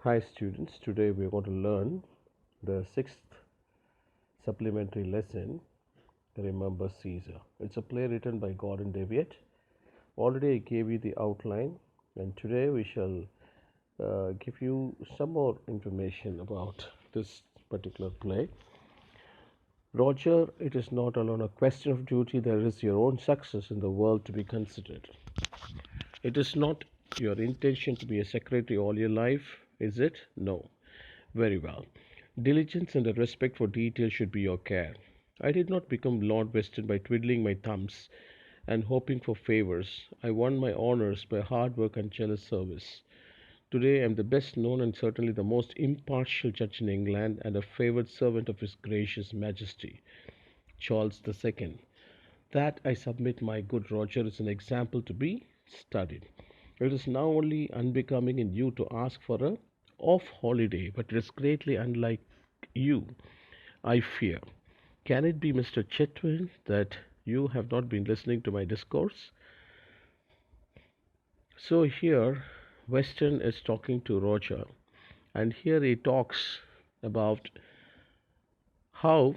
Hi students, today we are going to learn the sixth supplementary lesson, Remember Caesar. It's a play written by Gordon Devitt. Already I gave you the outline, and today we shall give you some more information about this particular play. Roger, it is not alone a question of duty, there is your own success in the world to be considered. It is not your intention to be a secretary all your life, is it? No. Very well. Diligence and a respect for detail should be your care. I did not become Lord Weston by twiddling my thumbs and hoping for favors. I won my honors by hard work and jealous service. Today I am the best known and certainly the most impartial judge in England and a favored servant of His Gracious Majesty, Charles II. That, I submit, my good Roger, is an example to be studied. It is now only unbecoming in you to ask for a off holiday, but it is greatly unlike you, I fear. Can it be, Mr. Chetwynd, that you have not been listening to my discourse? So here, Weston is talking to Roger, and here he talks about how,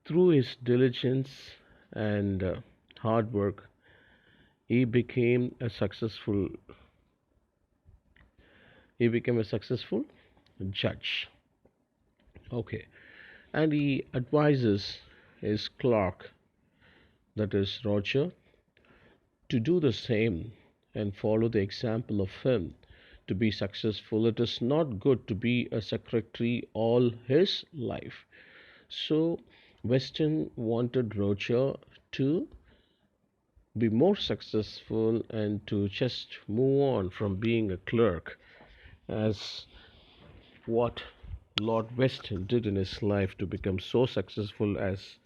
through his diligence and hard work, he became a successful he became a successful judge. Okay, and he advises his clerk, that is Roger, to do the same and follow the example of him to be successful. It is not good to be a secretary all his life. So Weston wanted Roger to be more successful and to just move on from being a clerk, as what Lord Weston did in his life to become so successful as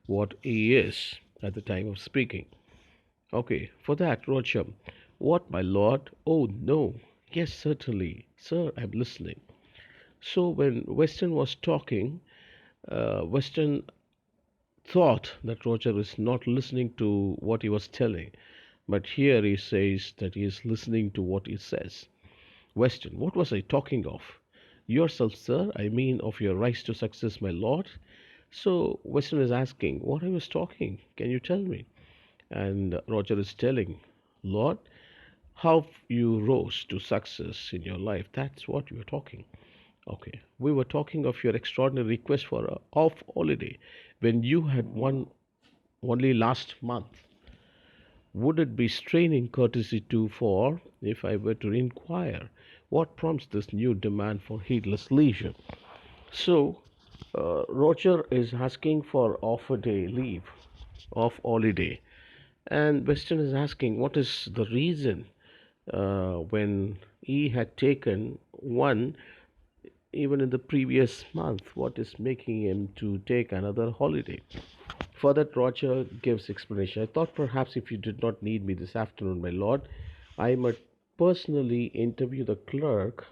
what he is at the time of speaking. Okay, for that, Roger, what, my lord? Oh, no. Yes, certainly. Sir, I'm listening. So, when Weston was talking, Weston thought that Roger is not listening to what he was telling, but here he says that he is listening to what he says. Weston, what was I talking of? Yourself, sir, I mean of your rise to success, my lord. So Weston is asking, what I was talking? Can you tell me? And Roger is telling, Lord, how you rose to success in your life. That's what you were talking. Okay. We were talking of your extraordinary request for a off holiday when you had one only last month. Would it be straining courtesy too far if I were to inquire what prompts this new demand for heedless leisure? So, Roger is asking for off a day leave, off holiday, and Weston is asking what is the reason when he had taken one even in the previous month, what is making him to take another holiday? For that, Roger gives explanation. I thought perhaps if you did not need me this afternoon, my lord, I might personally interview the clerk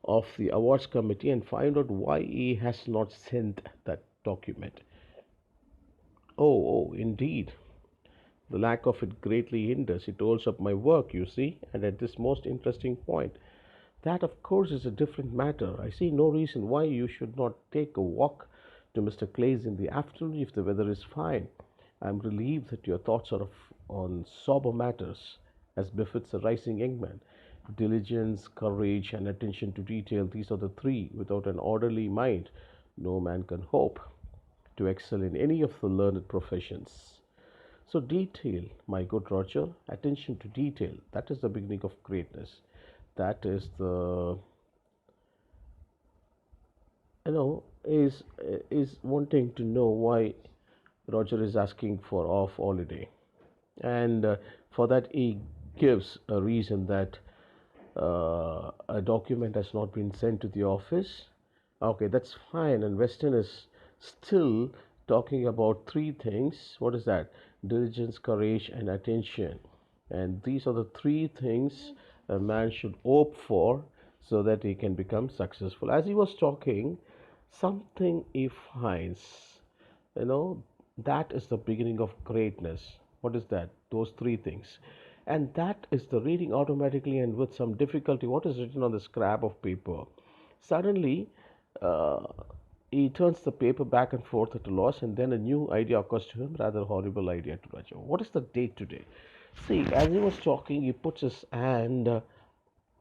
of the awards committee and find out why he has not sent that document. Oh, indeed. The lack of it greatly hinders. It holds up my work, you see, and at this most interesting point, that, of course, is a different matter. I see no reason why you should not take a walk to Mr. Clay's in the afternoon if the weather is fine. I am relieved that your thoughts are on sober matters, as befits a rising young man. Diligence, courage, and attention to detail, these are the three. Without an orderly mind, no man can hope to excel in any of the learned professions. So, detail, my good Roger, attention to detail, that is the beginning of greatness. That is the, is wanting to know why Roger is asking for off holiday, and for that he gives a reason that a document has not been sent to the office. Okay, that's fine. And Weston is still talking about three things. What is that? Diligence, courage, and attention. And these are the three things a man should hope for so that he can become successful. As he was talking, something he finds, you know, that is the beginning of greatness. What is that? Those three things. And that is the reading automatically and with some difficulty what is written on the scrap of paper. Suddenly, uh, he turns the paper back and forth at a loss, and then a new idea occurs to him, rather horrible idea to Raja. What is the date today? See, as he was talking, he puts his hand.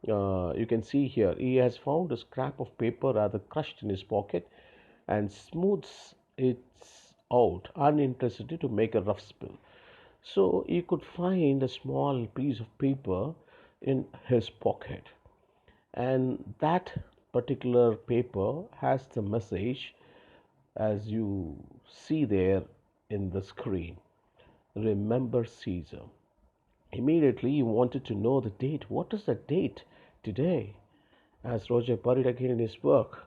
You can see here, he has found a scrap of paper rather crushed in his pocket and smooths it out uninterestedly to make a rough spill. So he could find a small piece of paper in his pocket, and that particular paper has the message as you see there in the screen. Remember Caesar. Immediately he wanted to know the date. What is the date today? As Roger buried again in his work.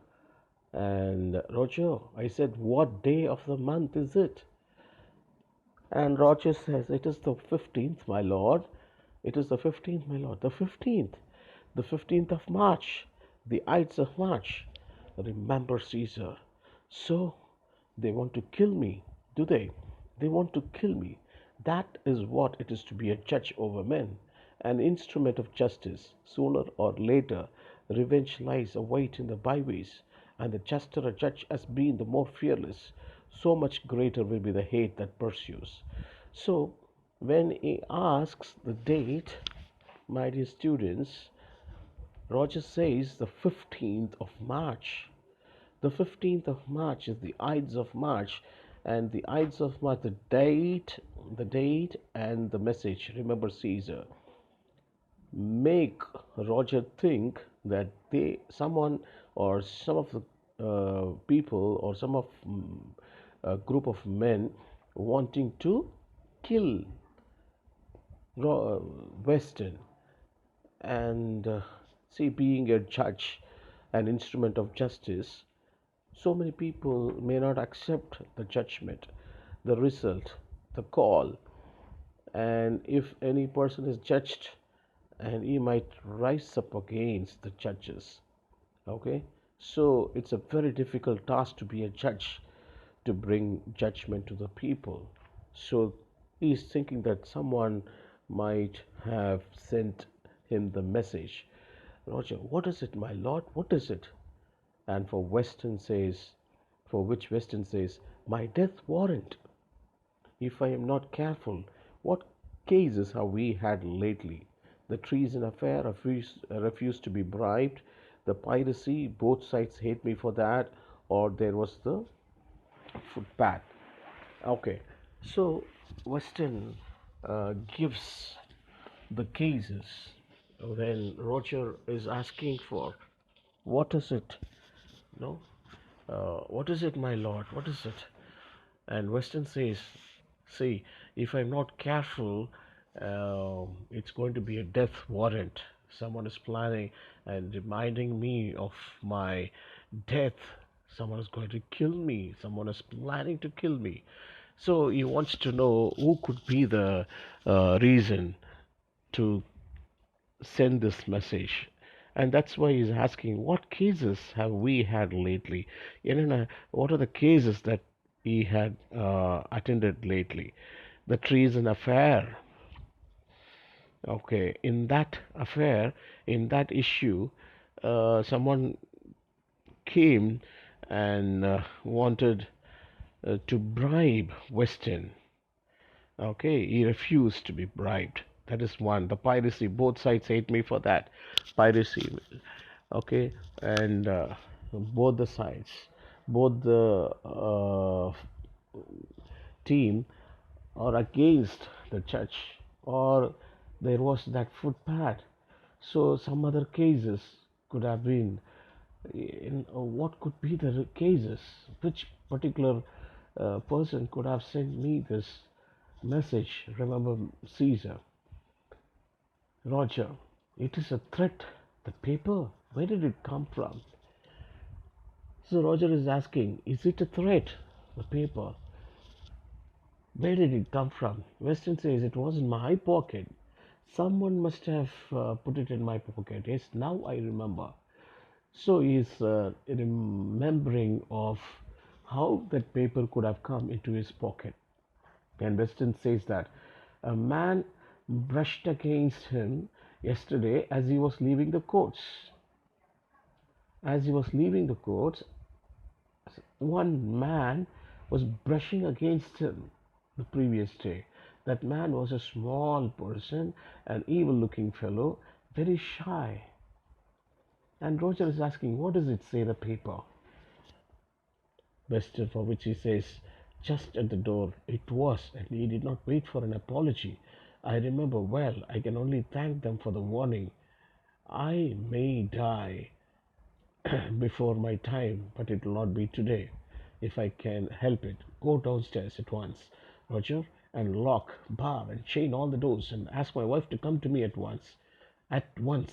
And Roger, I said, what day of the month is it? And Roger says, it is the 15th, my lord. It is the 15th, my lord. The 15th. The 15th of March. The Ides of March. Remember Caesar. So they want to kill me, do they? They want to kill me. That is what it is to be a judge over men, an instrument of justice. Sooner or later, revenge lies await in the byways, and the juster a judge has been, the more fearless, so much greater will be the hate that pursues. So, when he asks the date, my dear students, Roger says the 15th of March. The 15th of March is the Ides of March, and the Ides of March, the date, and the message. Remember Caesar. Make Roger think that someone, or some of the people, or some of a group of men wanting to kill Weston, and see, being a judge, an instrument of justice, so many people may not accept the judgment, the result, the call, and if any person is judged, and he might rise up against the judges. Okay, so it's a very difficult task to be a judge, to bring judgment to the people. So he's thinking that someone might have sent him the message. Roger, what is it, my lord? What is it? And for which Weston says, my death warrant. If I am not careful, what cases have we had lately? The treason affair, refused to be bribed, the piracy, both sides hate me for that, or there was the footpath. Okay, so Weston gives the cases when Roger is asking for what is it? No, what is it, my lord? What is it? And Weston says, see, if I'm not careful, it's going to be a death warrant. Someone is planning and reminding me of my death. Someone is going to kill me. Someone is planning to kill me. So he wants to know who could be the reason to send this message. And that's why he's asking, what cases have we had lately? What are the cases that he had attended lately? The treason affair. Okay, in that affair, in that issue, someone came and wanted to bribe Weston. Okay, he refused to be bribed. That is one. The piracy, both sides hate me for that. Piracy. Okay, and both the sides, both the team are against the judge, or there was that footpath. So some other cases could have been. What could be the cases? Which particular person could have sent me this message? Remember Caesar. Roger, it is a threat. The paper, where did it come from? So Roger is asking, is it a threat? The paper, where did it come from? Weston says, it was in my pocket. Someone must have put it in my pocket. Yes, now I remember. So he is remembering of how that paper could have come into his pocket. And Weston says that a man brushed against him yesterday as he was leaving the courts. As he was leaving the courts, one man was brushing against him the previous day. That man was a small person, an evil looking fellow, very shy. And Roger is asking, what does it say in the paper? Western, for which he says, just at the door, it was, and he did not wait for an apology. I remember well, I can only thank them for the warning. I may die before my time, but it will not be today. If I can help it, go downstairs at once, Roger, and lock, bar, and chain all the doors, and ask my wife to come to me at once. At once.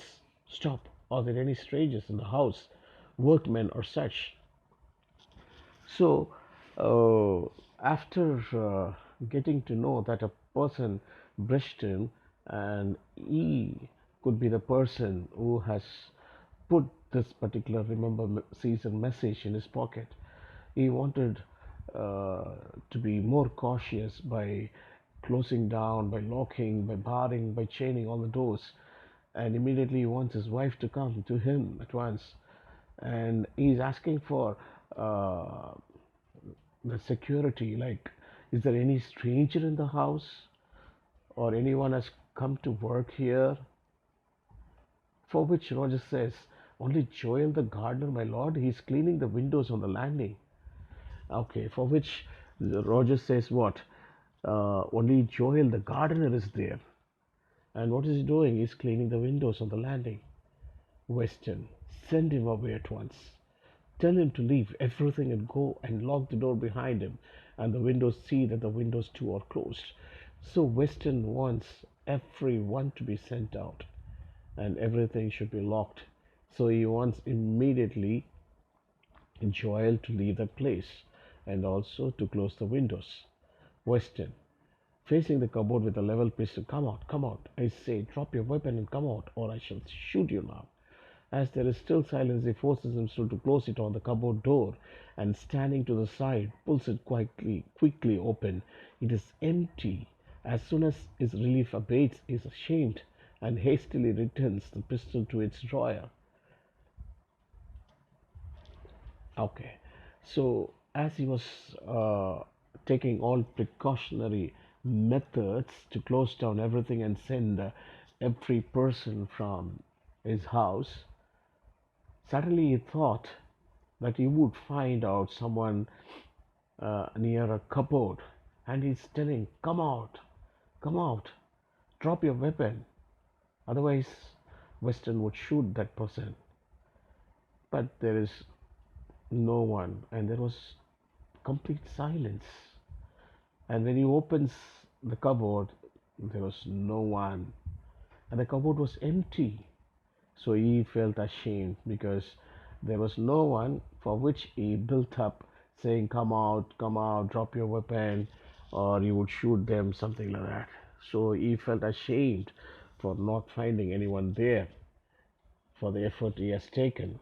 Stop. Are there any strangers in the house, workmen or such? So, after getting to know that a person brushed him, and he could be the person who has put this particular remember season message in his pocket, he wanted to be more cautious by closing down, by locking, by barring, by chaining all the doors. And immediately he wants his wife to come to him at once. And he's asking for uh, the security, like, is there any stranger in the house or anyone has come to work here? For which Roger says, only Joel the gardener, my lord, he's cleaning the windows on the landing. Okay, for which Roger says, what? Only Joel the gardener is there. And what is he doing? He's cleaning the windows on the landing. Weston, send him away at once. Tell him to leave everything and go and lock the door behind him, and the windows, see that the windows too are closed. So Weston wants everyone to be sent out, and everything should be locked. So he wants immediately Joel to leave that place, and also to close the windows. Weston, facing the cupboard with a level pistol, come out, come out. I say, drop your weapon and come out, or I shall shoot you now. As there is still silence, he forces himself to close it on the cupboard door, and standing to the side, pulls it quickly open. It is empty. As soon as his relief abates, he is ashamed and hastily returns the pistol to its drawer. Okay, so as he was taking all precautionary methods to close down everything and send every person from his house, suddenly he thought that he would find out someone near a cupboard, and he's telling, come out, drop your weapon, otherwise Weston would shoot that person. But there is no one, and there was complete silence. And when he opens the cupboard, there was no one, and the cupboard was empty. So he felt ashamed because there was no one, for which he built up saying, come out, drop your weapon, or you would shoot them, something like that. So he felt ashamed for not finding anyone there for the effort he has taken.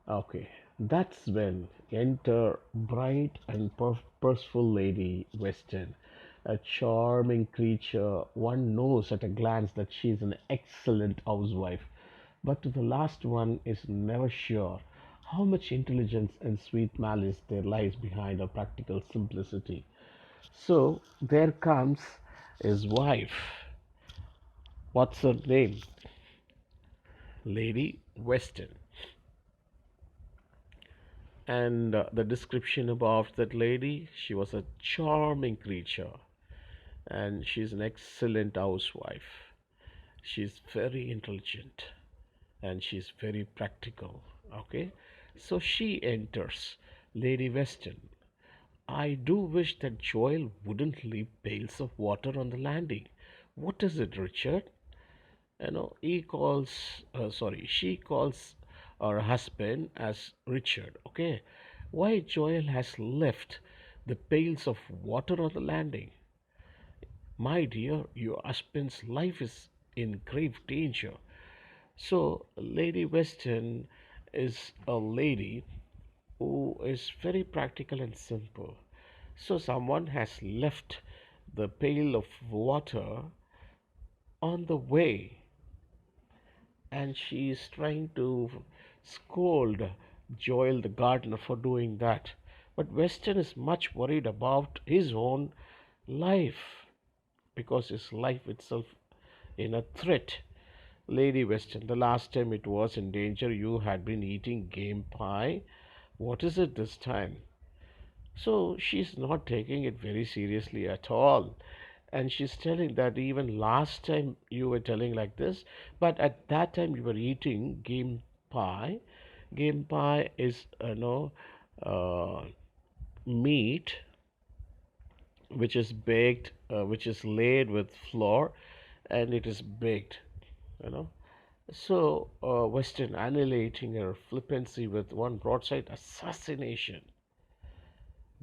Okay, that's when enter bright and purposeful Lady Weston, a charming creature. One knows at a glance that she is an excellent housewife, but to the last one is never sure how much intelligence and sweet malice there lies behind her practical simplicity. So there comes his wife. What's her name? Lady Weston. And the description about that lady, she was a charming creature, and she's an excellent housewife. She's very intelligent, and she's very practical. Okay, so she enters. Lady Weston, I do wish that Joel wouldn't leave pails of water on the landing. What is it, Richard? She calls her husband as Richard. Okay, why Joel has left the pails of water on the landing? My dear, your husband's life is in grave danger. So Lady Weston is a lady who is very practical and simple. So someone has left the pail of water on the way, and she is trying to scold Joel the gardener for doing that. But Weston is much worried about his own life because his life itself in a threat. Lady Weston, the last time it was in danger, you had been eating game pie. What is it this time? So she's not taking it very seriously at all. And she's telling that even last time you were telling like this, but at that time you were eating game pie. Game pie is, uh, meat which is baked, which is laid with flour, and it is baked, you know. So, Western annihilating her flippancy with one broadside assassination.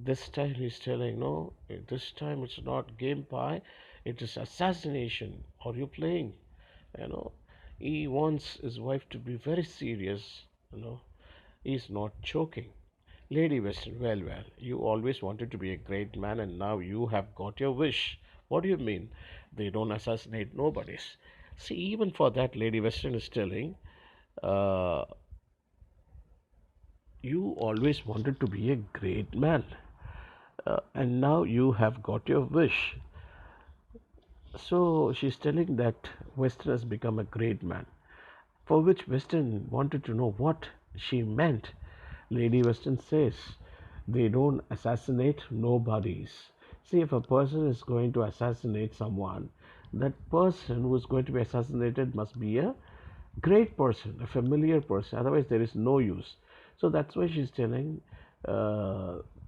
This time he's telling, no, this time it's not game pie, it is assassination. Are you playing? You know, he wants his wife to be very serious, you know. He's not joking. Lady Western, well, well, you always wanted to be a great man and now you have got your wish. What do you mean? They don't assassinate nobodies. See, even for that, Lady Western is telling, uh, you always wanted to be a great man, and now you have got your wish. So she's telling that Western has become a great man, for which Western wanted to know what she meant. Lady Western says, they don't assassinate nobodies. See, if a person is going to assassinate someone, that person who is going to be assassinated must be a great person, a familiar person. Otherwise, there is no use. So that's why she's telling,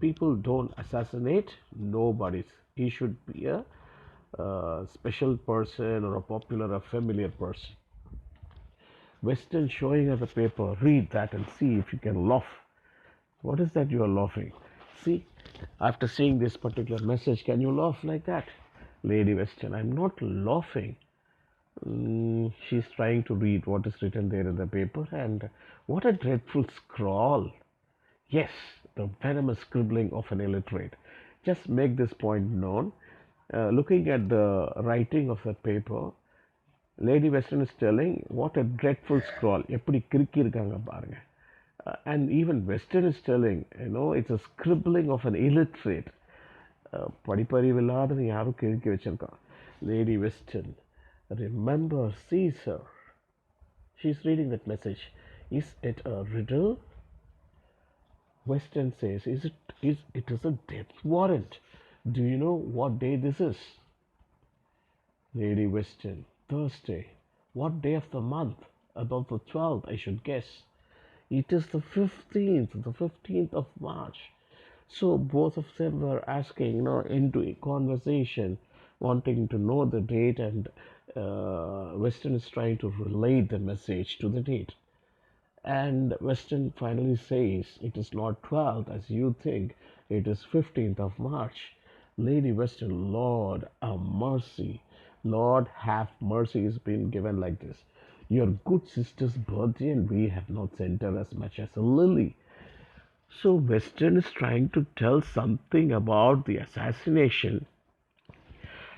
people don't assassinate nobodies. He should be a special person or a popular or familiar person. Western showing her the paper, read that and see if you can laugh. What is that you are laughing? See, after seeing this particular message, can you laugh like that? Lady Western, I'm not laughing. She's trying to read what is written there in the paper, and what a dreadful scrawl. Yes, the venomous scribbling of an illiterate. Just make this point known. Looking at the writing of the paper, Lady Western is telling what a dreadful scrawl. எப்படி கிறுக்கி இருக்காங்க பாருங்க. And even Western is telling, it's a scribbling of an illiterate. படிப்பறிவில்லாத யாரும் கிறுக்கி வச்சிருக்கான். Lady Western, remember Caesar. She's reading that message. Is it a riddle? Western says, it is a death warrant. Do you know what day this is? Lady Western, Thursday. What day of the month? About the 12th, I should guess. It is the 15th of March. So both of them were asking, into a conversation, wanting to know the date, and Western is trying to relate the message to the date. And Western finally says, it is not 12th as you think, it is 15th of March. Lady Western, Lord, have mercy. Lord, have mercy is being given like this. Your good sister's birthday, and we have not sent her as much as a lily. So Western is trying to tell something about the assassination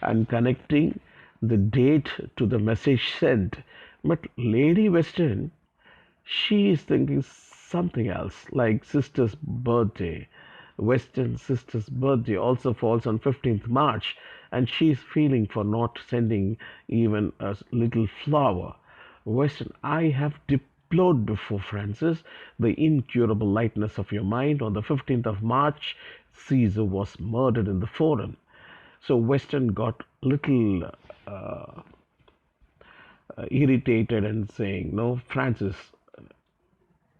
and connecting the date to the message sent. But Lady Western, she is thinking something else, like sister's birthday. Western sister's birthday also falls on 15th March, and she is feeling for not sending even a little flower. Western, I have deplored before Francis the incurable lightness of your mind. On the 15th of March, Caesar was murdered in the Forum. So Western got little irritated and saying, no, Francis.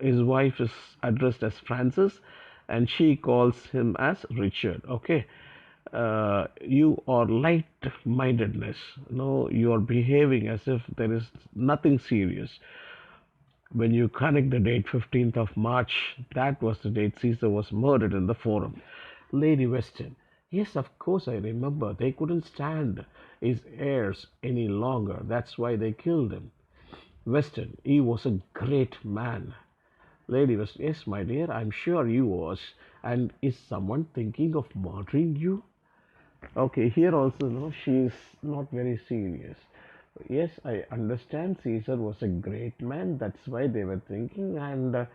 His wife is addressed as Francis, and she calls him as Richard. Okay, you are light-mindedness. No, you are behaving as if there is nothing serious. When you connect the date 15th of March, that was the date Caesar was murdered in the Forum. Lady Western, yes, of course I remember. They couldn't stand his heirs any longer. That's why they killed him. Western, he was a great man. Lady was, yes, my dear, I'm sure you was. And is someone thinking of murdering you? Okay, here also, no, she is not very serious. Yes, I understand Caesar was a great man. That's why they were thinking, and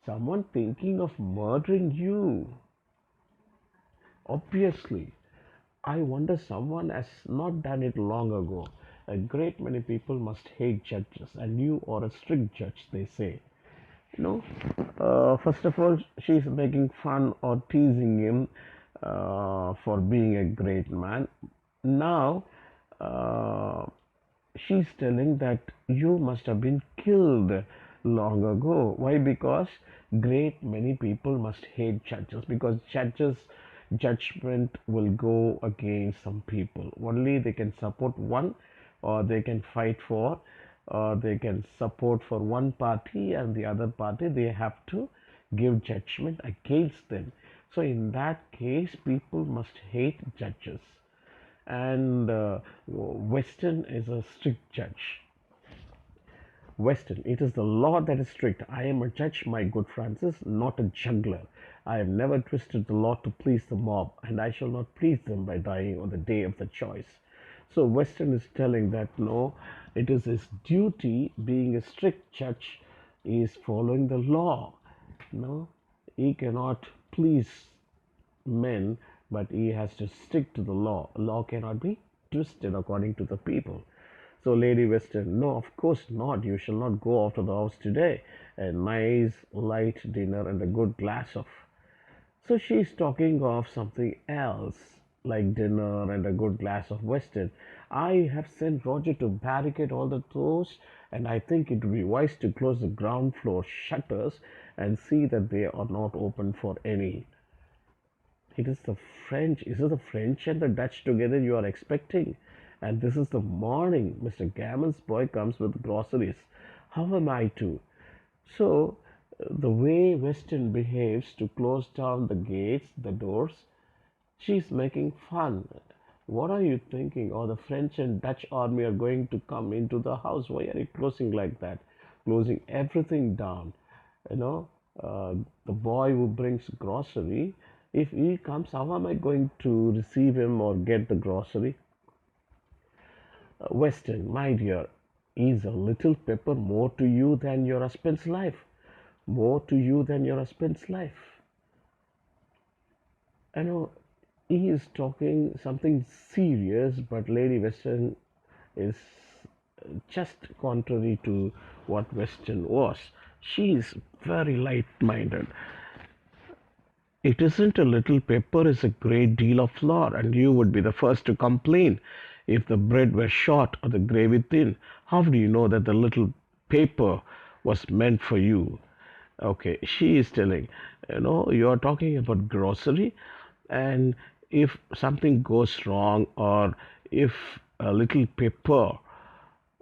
someone thinking of murdering you. Obviously, I wonder someone has not done it long ago. A great many people must hate judges, and you are a strict judge, they say. You know, first of all, she's making fun or teasing him for being a great man. Now, uh, she's telling that you must have been killed long ago. Why? Because great many people must hate judges, because judges judgment will go against some people. Only they can support one, or they can fight for, or they can support for one party, and the other party they have to give judgment against them. So in that case, people must hate judges. And Weston is a strict judge. Weston, it is the law that is strict. I am a judge, my good Francis, not a juggler. I have never twisted the law to please the mob, and I shall not please them by dying on the day of the choice. So Weston is telling that no, it is his duty, being a strict judge, is following the law. No, he cannot please men, but he has to stick to the law. Law cannot be twisted according to the people. So, Lady Weston, no, of course not. You shall not go out of the house today. A nice light dinner and a good glass of. So she's talking of something else, like dinner and a good glass of Weston. I have sent Roger to barricade all the doors, and I think it would be wise to close the ground floor shutters and see that they are not open for any. It is the French. Is it the French and the Dutch together you are expecting? And this is the morning. Mr. Gammon's boy comes with groceries. How am I to? So, the way Weston behaves to close down the gates, the doors, she's making fun. What are you thinking? Or the French and Dutch army are going to come into the house. Why are you closing like that? Closing everything down. You know, the boy who brings grocery, if he comes, how am I going to receive him or get the grocery? Weston, my dear, is a little pepper more to you than your husband's life? More to you than your husband's life? I know he is talking something serious, but Lady Weston is just contrary to what Weston was. She is very light minded. It isn't a little pepper, it's a great deal of flour, and you would be the first to complain if the bread were short or the gravy thin. How do you know that the little paper was meant for you? Okay, she is telling, you are talking about grocery, and if something goes wrong, or if a little pepper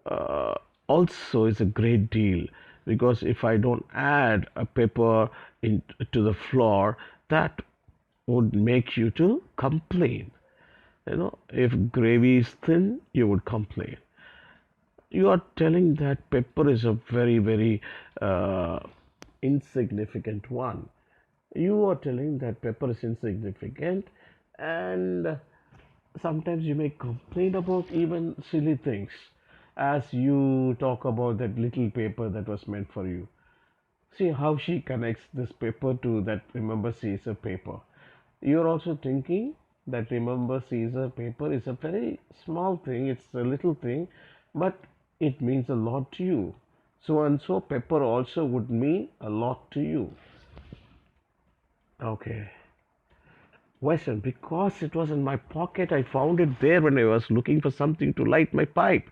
uh, also is a great deal, because if I don't add a pepper into the flour, that would make you to complain. If gravy is thin, you would complain. You are telling that pepper is a very, very insignificant one. You are telling that pepper is insignificant, and sometimes you may complain about even silly things, as you talk about that little paper that was meant for you. See how she connects this paper to that Remember Caesar paper. You're also thinking that Remember Caesar paper is a very small thing, it's a little thing, but it means a lot to you. So and so paper also would mean a lot to you. Okay. Weston, because it was in my pocket, I found it there when I was looking for something to light my pipe.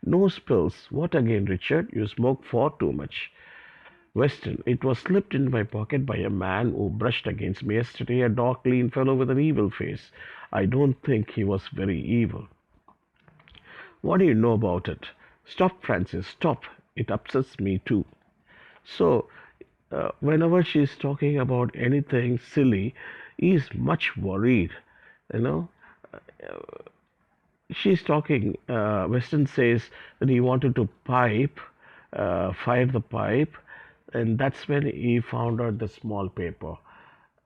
No spills. What again, Richard? You smoke far too much. Weston, it was slipped into my pocket by a man who brushed against me yesterday, a dark, lean fellow with an evil face. I don't think he was very evil. What do you know about it? Stop, Francis, stop. It upsets me too. So, whenever she's talking about anything silly, he's much worried. You know, she's talking. Weston says that he wanted to fire the pipe. And that's when he found out the small paper.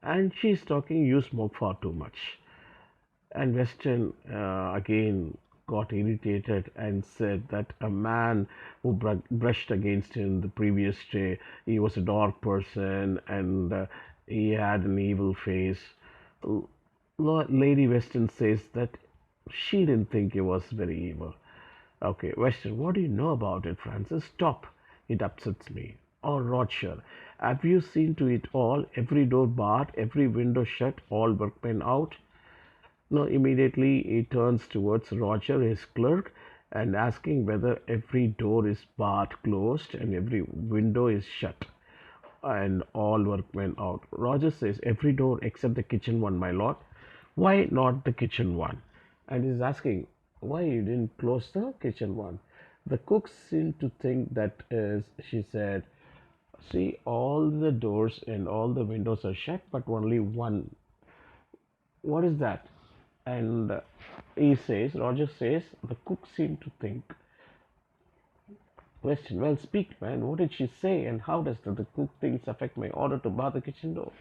And she's talking, you smoke far too much. And Weston again got irritated and said that a man who brushed against him the previous day, he was a dark person and he had an evil face. Lady Weston says that she didn't think he was very evil. Okay, Weston, what do you know about it, Francis? Stop. It upsets me. Oh, Roger, have you seen to it all? Every door barred, every window shut, all workmen out. No, immediately he turns towards Roger, his clerk, and asking whether every door is barred closed and every window is shut and all workmen out. Roger says, every door except the kitchen one, my lord. Why not the kitchen one? And he's asking, why you didn't close the kitchen one? The cook seemed to think that is, she said, see, all the doors and all the windows are shut, but only one. What is that? And Roger says, the cook seemed to think. Question, well, speak, man. What did she say, and how does the cook things affect my order to bar the kitchen door?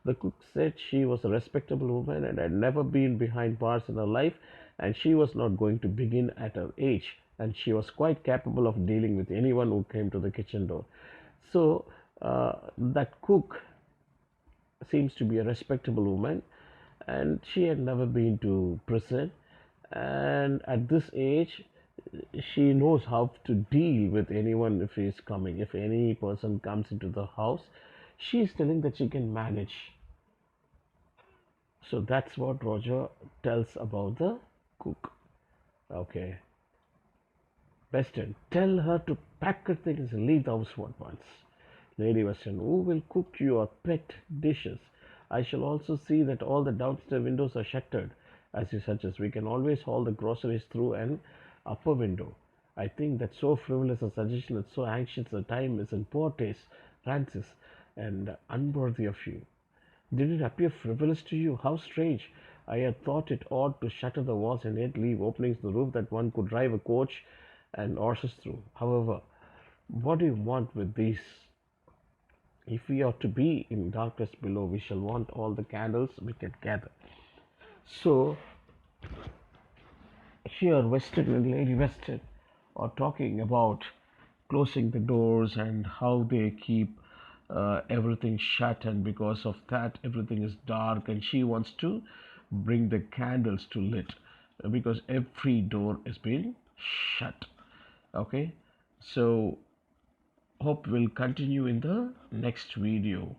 The cook said she was a respectable woman and had never been behind bars in her life, and she was not going to begin at her age, and she was quite capable of dealing with anyone who came to the kitchen door. So, that cook seems to be a respectable woman, and she had never been to prison, and at this age she knows how to deal with anyone if he is coming. If any person comes into the house, she is telling that she can manage. So that's what Roger tells about the cook. Okay, Weston, tell her to pack her things and leave the house at once. Lady Weston, who will cook your pet dishes? I shall also see that all the downstairs windows are shuttered, as you suggest. We can always haul the groceries through an upper window. I think that so frivolous a suggestion at so anxious a time is in poor taste, Francis, and unworthy of you. Did it appear frivolous to you? How strange! I had thought it odd to shutter the walls and yet leave openings in the roof that one could drive a coach and horses through. However, what do you want with these? If we are to be in darkness below, we shall want all the candles we can gather. So, here, Weston and Lady Weston are talking about closing the doors and how they keep everything shut, and because of that, everything is dark. And she wants to bring the candles to lit because every door is being shut. Okay, so hope we'll continue in the next video.